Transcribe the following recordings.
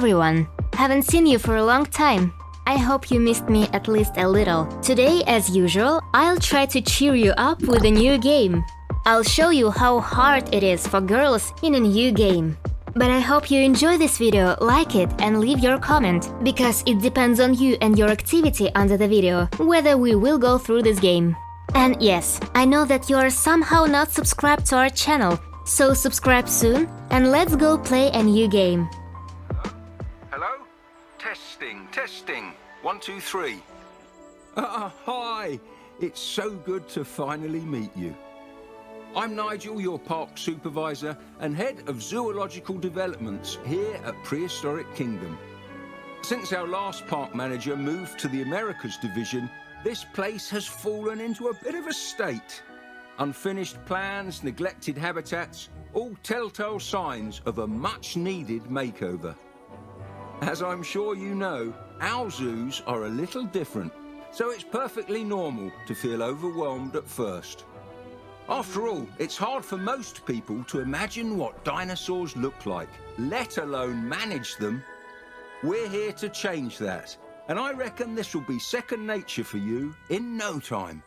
everyone! Haven't seen you for a long time. I hope you missed me at least a little. Today, as usual, I'll try to cheer you up with a new game. I'll show you how hard it is for girls in a new game. But I hope you enjoy this video, like it and leave your comment, because it depends on you and your activity under the video, whether we will go through this game. And yes, I know that you are somehow not subscribed to our channel, so subscribe soon and let's go play a new game. Hello? Testing. 1, 2, 3. Hi! It's so good to finally meet you. I'm Nigel, your park supervisor and head of zoological developments here at Prehistoric Kingdom. Since our last park manager moved to the Americas division, this place has fallen into a bit of a state. Unfinished plans, neglected habitats, all telltale signs of a much-needed makeover. As I'm sure you know, our zoos are a little different, so it's perfectly normal to feel overwhelmed at first. After all, it's hard for most people to imagine what dinosaurs look like, let alone manage them. We're here to change that, and I reckon this will be second nature for you in no time.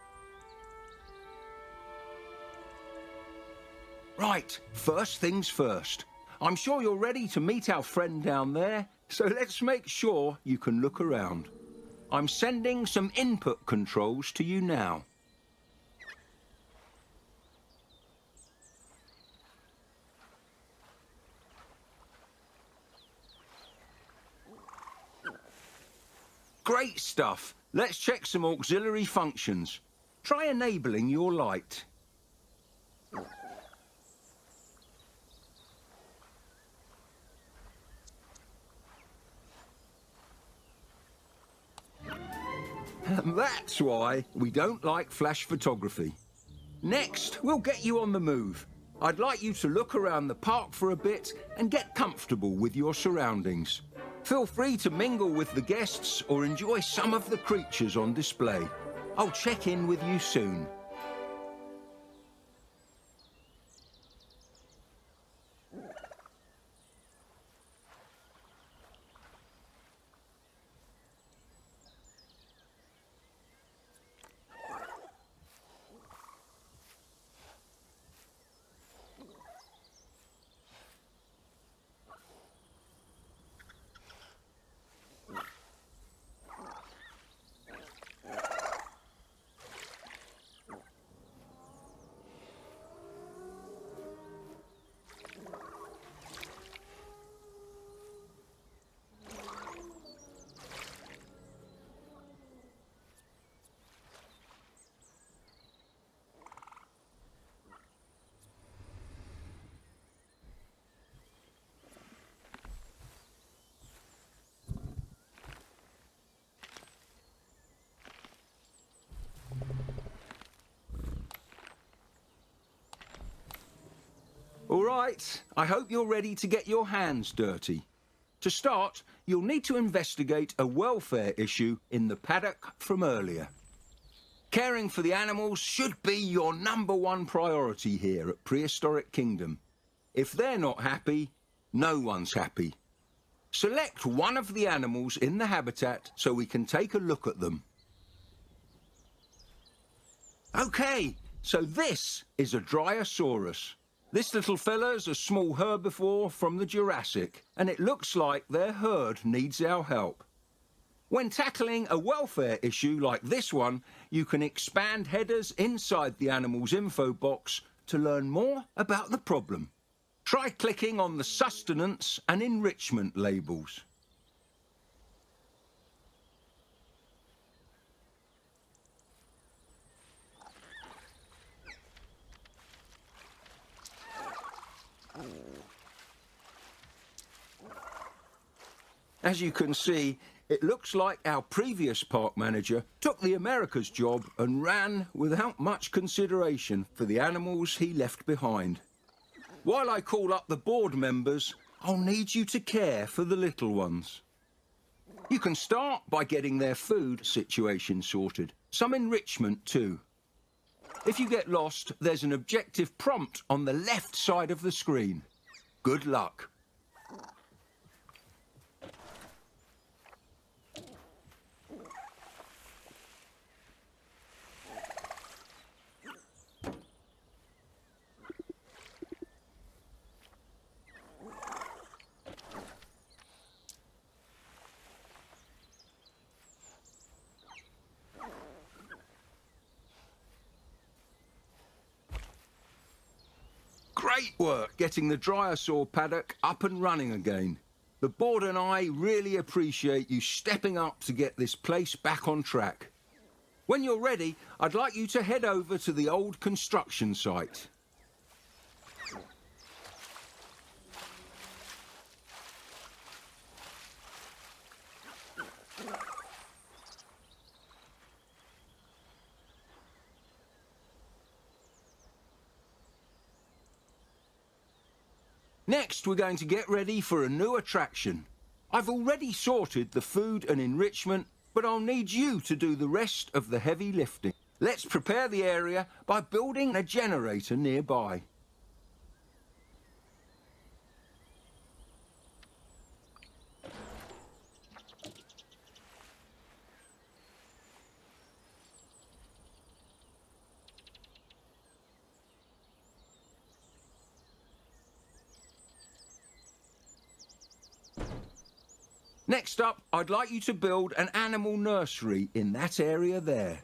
Right, first things first. I'm sure you're ready to meet our friend down there, so let's make sure you can look around. I'm sending some input controls to you now. Great stuff. Let's check some auxiliary functions. Try enabling your light. That's why we don't like flash photography. Next, we'll get you on the move. I'd like you to look around the park for a bit and get comfortable with your surroundings. Feel free to mingle with the guests or enjoy some of the creatures on display. I'll check in with you soon. All right, I hope you're ready to get your hands dirty. To start, you'll need to investigate a welfare issue in the paddock from earlier. Caring for the animals should be your #1 priority here at Prehistoric Kingdom. If they're not happy, no one's happy. Select one of the animals in the habitat so we can take a look at them. Okay, so this is a Dryosaurus. This little fella's a small herbivore from the Jurassic, and it looks like their herd needs our help. When tackling a welfare issue like this one, you can expand headers inside the animal's info box to learn more about the problem. Try clicking on the sustenance and enrichment labels. As you can see, it looks like our previous park manager took the Americas job and ran without much consideration for the animals he left behind. While I call up the board members, I'll need you to care for the little ones. You can start by getting their food situation sorted, some enrichment too. If you get lost, there's an objective prompt on the left side of the screen. Good luck. Great work getting the dinosaur paddock up and running again. The board and I really appreciate you stepping up to get this place back on track. When you're ready, I'd like you to head over to the old construction site. Next, we're going to get ready for a new attraction. I've already sorted the food and enrichment, but I'll need you to do the rest of the heavy lifting. Let's prepare the area by building a generator nearby. Next up, I'd like you to build an animal nursery in that area there.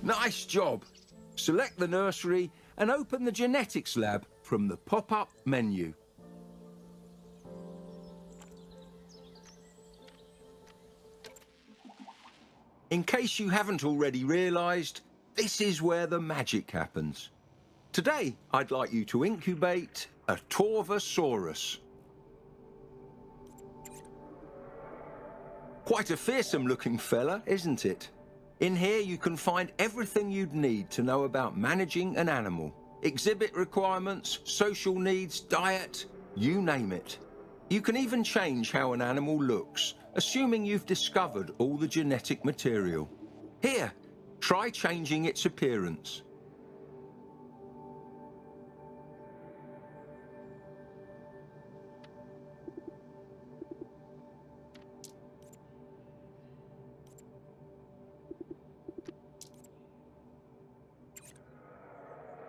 Nice job! Select the nursery and open the genetics lab from the pop-up menu. In case you haven't already realised, this is where the magic happens. Today, I'd like you to incubate a Torvosaurus. Quite a fearsome looking fella, isn't it? In here you can find everything you'd need to know about managing an animal. Exhibit requirements, social needs, diet, you name it. You can even change how an animal looks, assuming you've discovered all the genetic material. Here, try changing its appearance.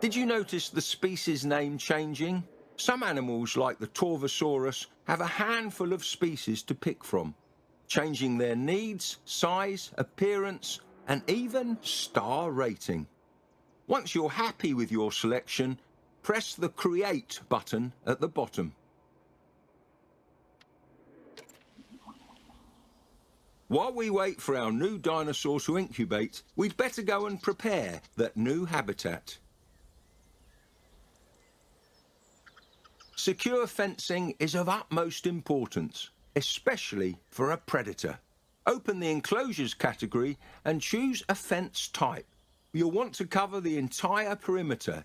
Did you notice the species name changing? Some animals, like the Torvosaurus, have a handful of species to pick from, changing their needs, size, appearance, and even star rating. Once you're happy with your selection, press the Create button at the bottom. While we wait for our new dinosaur to incubate, we'd better go and prepare that new habitat. Secure fencing is of utmost importance, especially for a predator. Open the enclosures category and choose a fence type. You'll want to cover the entire perimeter.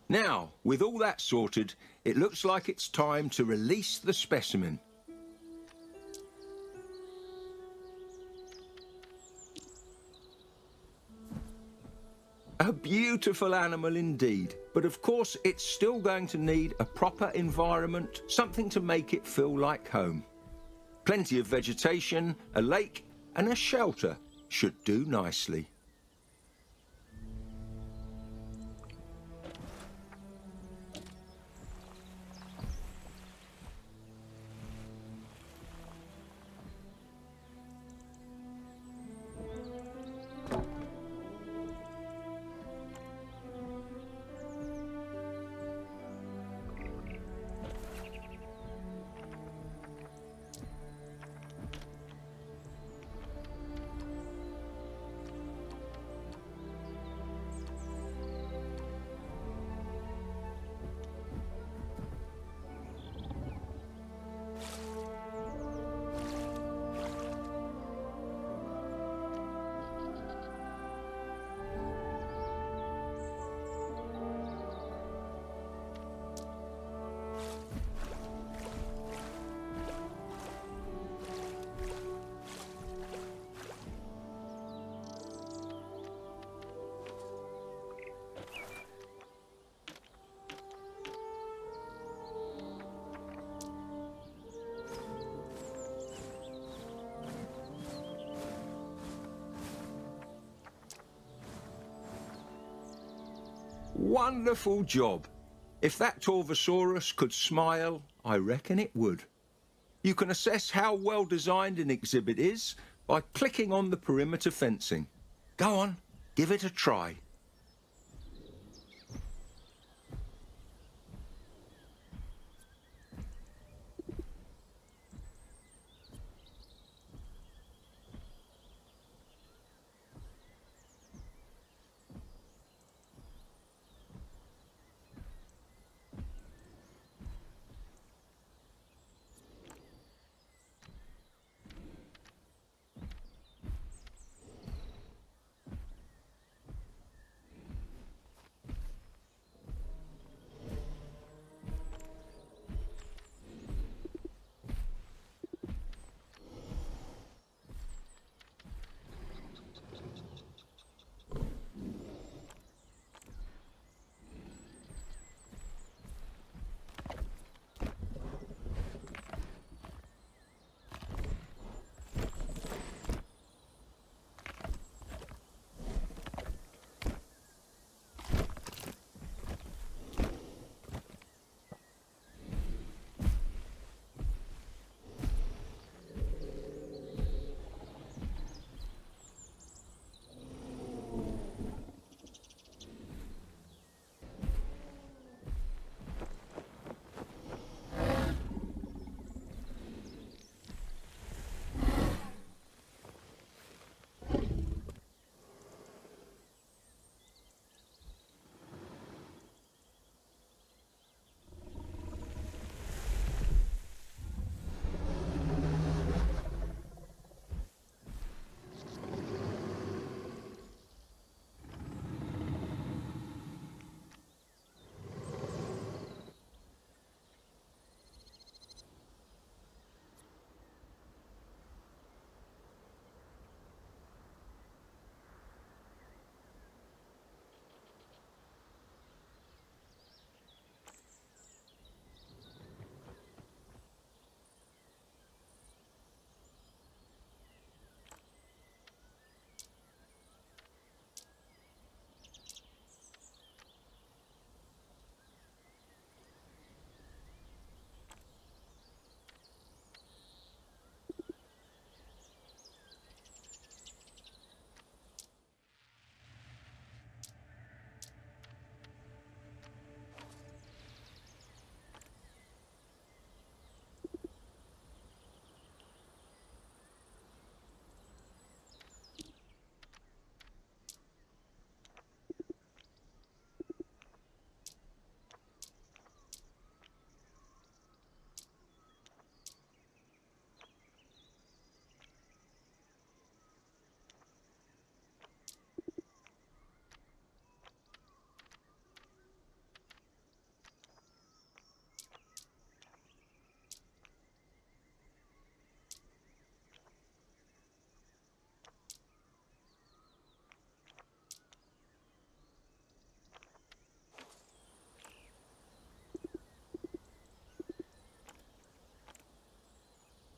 Now, with all that sorted, it looks like it's time to release the specimen. A beautiful animal indeed, but of course it's still going to need a proper environment, something to make it feel like home. Plenty of vegetation, a lake and a shelter should do nicely. Wonderful job. If that Torvosaurus could smile, I reckon it would. You can assess how well designed an exhibit is by clicking on the perimeter fencing. Go on, give it a try.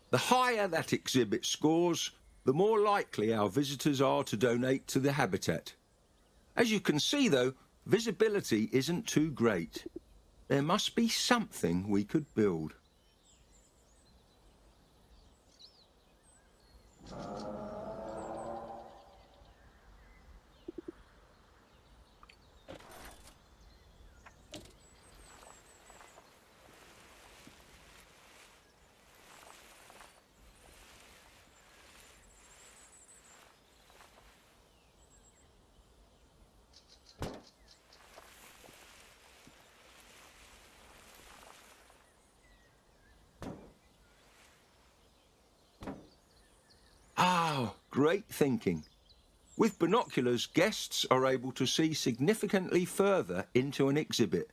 The higher that exhibit scores, the more likely our visitors are to donate to the habitat. As you can see, though, visibility isn't too great. There must be something we could build. Ah, great thinking. With binoculars, guests are able to see significantly further into an exhibit.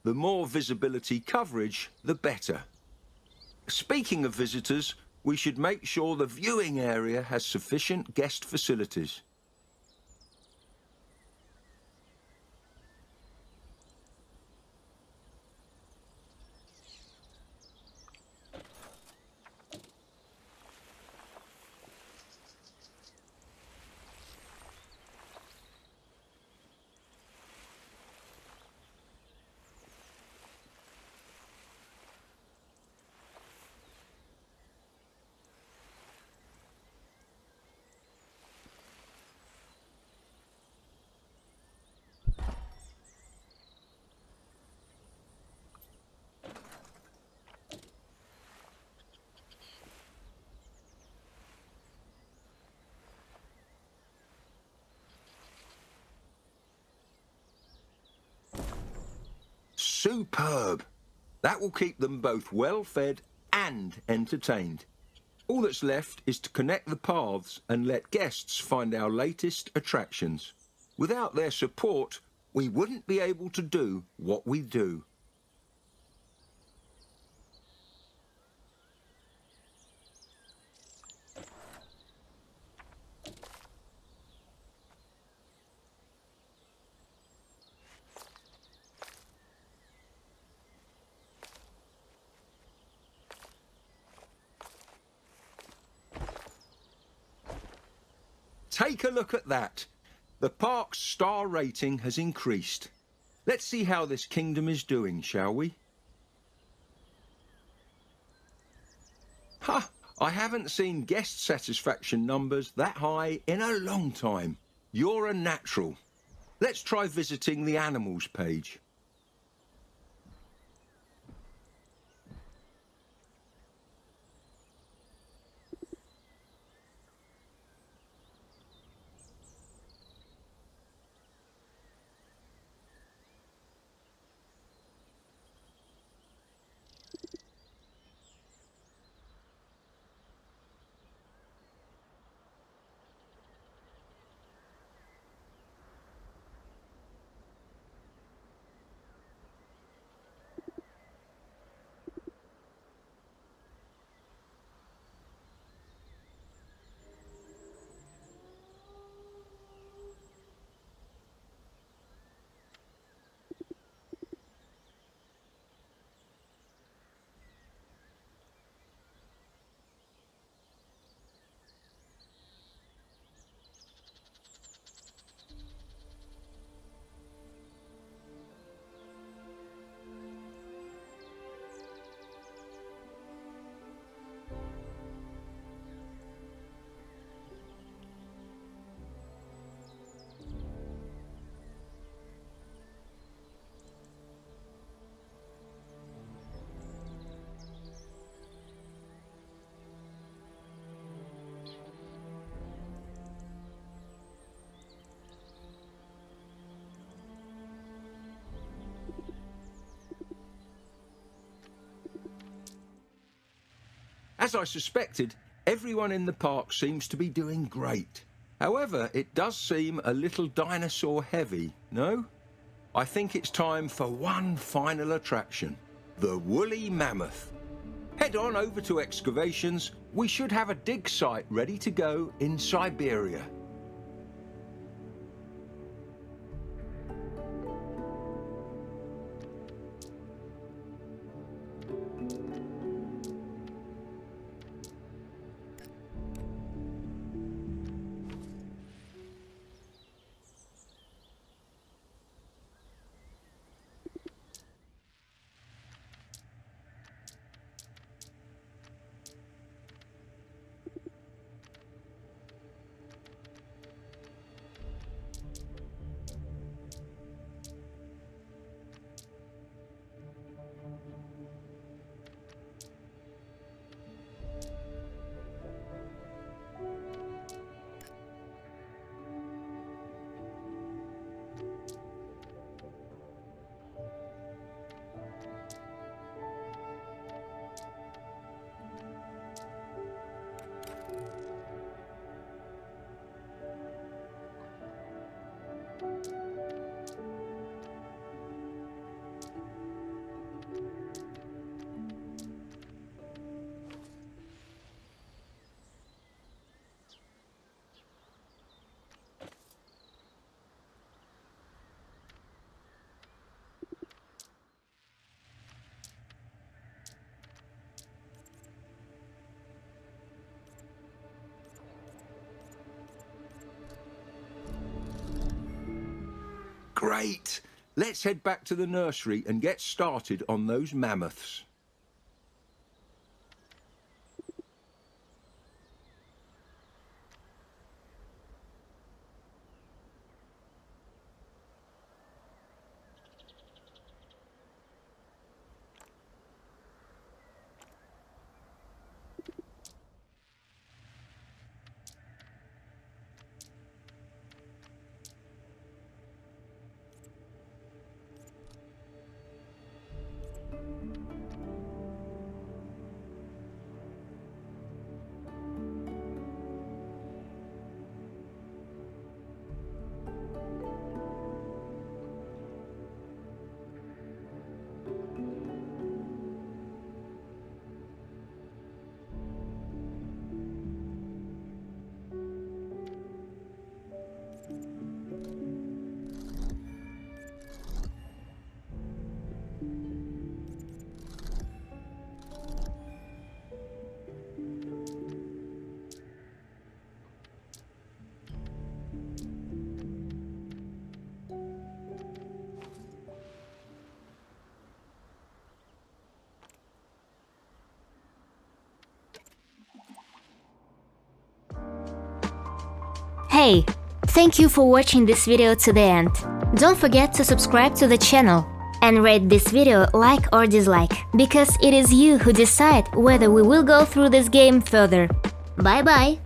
The more visibility coverage, the better. Speaking of visitors, we should make sure the viewing area has sufficient guest facilities. Superb! That will keep them both well fed and entertained. All that's left is to connect the paths and let guests find our latest attractions. Without their support, we wouldn't be able to do what we do. Take a look at that. The park's star rating has increased. Let's see how this kingdom is doing, shall we? Ha! I haven't seen guest satisfaction numbers that high in a long time. You're a natural. Let's try visiting the animals page. As I suspected, everyone in the park seems to be doing great. However, it does seem a little dinosaur heavy, no? I think it's time for one final attraction, the woolly mammoth. Head on over to excavations. We should have a dig site ready to go in Siberia. Great! Let's head back to the nursery and get started on those mammoths. Hey, thank you for watching this video to the end. Don't forget to subscribe to the channel and rate this video like or dislike, because it is you who decide whether we will go through this game further. Bye bye!